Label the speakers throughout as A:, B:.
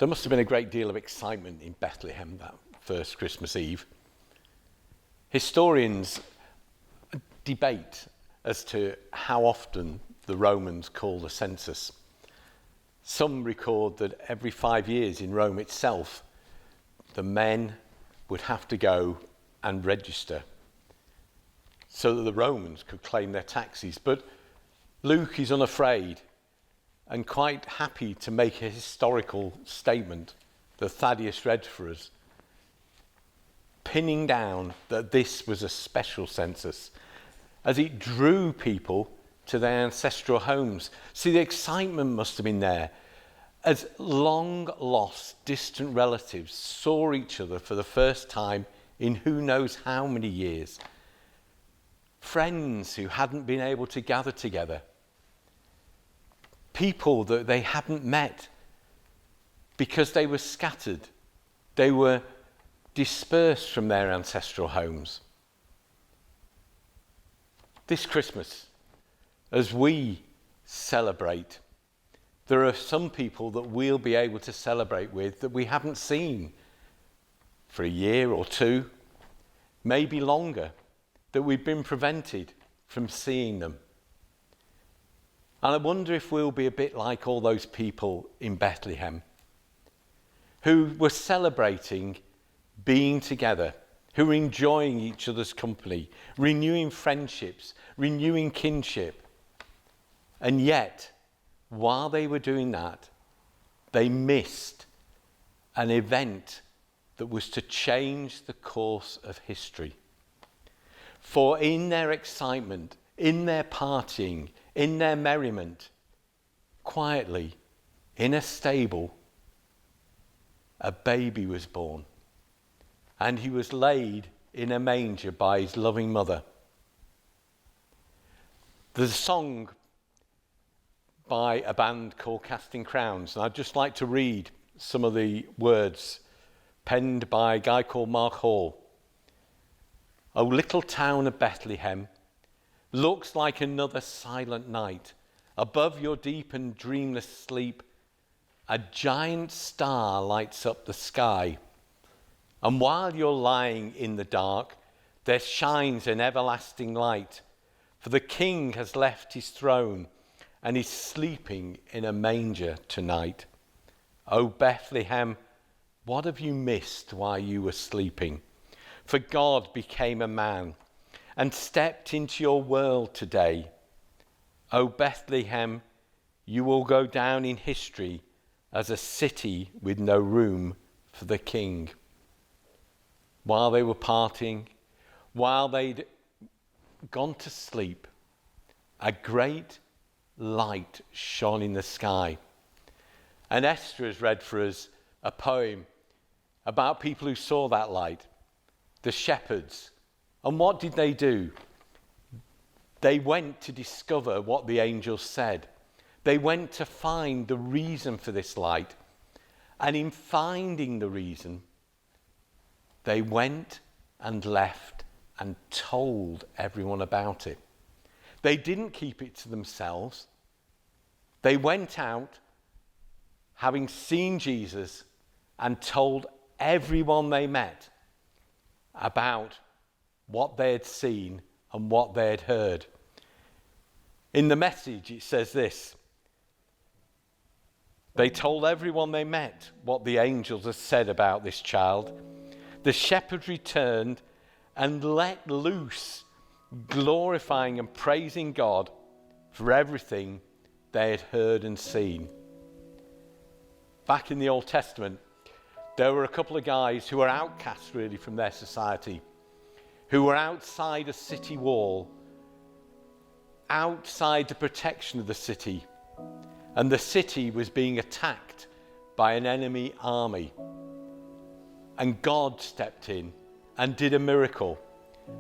A: There must have been a great deal of excitement in Bethlehem that first Christmas Eve. Historians debate as to how often the Romans called a census. Some record that every 5 years in Rome itself, the men would have to go and register so that the Romans could claim their taxes. But Luke is unafraid and quite happy to make a historical statement that Thaddeus read for us, pinning down that this was a special census as it drew people to their ancestral homes. See, the excitement must have been there as long-lost, distant relatives saw each other for the first time in who knows how many years. Friends who hadn't been able to gather together. People that they hadn't met because they were scattered. They were dispersed from their ancestral homes. This Christmas, as we celebrate, there are some people that we'll be able to celebrate with that we haven't seen for a year or two, maybe longer, that we've been prevented from seeing them. And I wonder if we'll be a bit like all those people in Bethlehem who were celebrating being together, who were enjoying each other's company, renewing friendships, renewing kinship. And yet, while they were doing that, they missed an event that was to change the course of history. For in their excitement, in their partying, in their merriment, quietly, in a stable, a baby was born. And he was laid in a manger by his loving mother. There's a song by a band called Casting Crowns, and I'd just like to read some of the words penned by a guy called Mark Hall. O little town of Bethlehem, looks like another silent night. Above your deep and dreamless sleep, a giant star lights up the sky. And while you're lying in the dark, there shines an everlasting light. For the King has left his throne and is sleeping in a manger tonight. O Bethlehem, what have you missed while you were sleeping? For God became a man and stepped into your world today. O Bethlehem, you will go down in history as a city with no room for the King. While they were partying, while they'd gone to sleep, a great light shone in the sky. And Esther has read for us a poem about people who saw that light, the shepherds. And what did they do? They went to discover what the angels said. They went to find the reason for this light. And in finding the reason, they went and left and told everyone about it. They didn't keep it to themselves. They went out, having seen Jesus, and told everyone they met about what they had seen and what they had heard. In the Message, it says this: they told everyone they met what the angels had said about this child. The shepherds returned and let loose, glorifying and praising God for everything they had heard and seen. Back in the Old Testament, there were a couple of guys who were outcasts really from their society, who were outside a city wall, outside the protection of the city, and the city was being attacked by an enemy army. And God stepped in and did a miracle.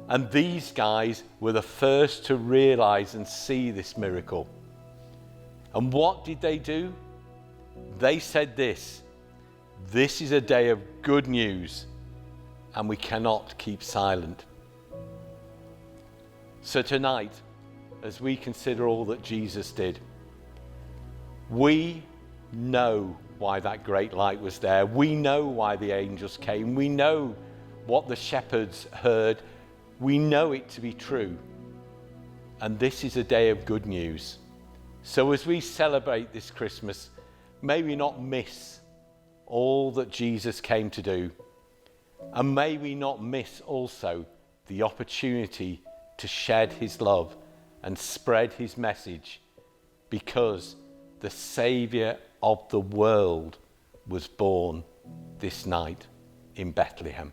A: And these guys were the first to realize and see this miracle. And what did they do? They said this: this is a day of good news, and we cannot keep silent. So tonight, as we consider all that Jesus did, we know why that great light was there. We know why the angels came. We know what the shepherds heard. We know it to be true. And this is a day of good news. So as we celebrate this Christmas, may we not miss all that Jesus came to do. And may we not miss also the opportunity to shed his love and spread his message, because the Saviour of the world was born this night in Bethlehem.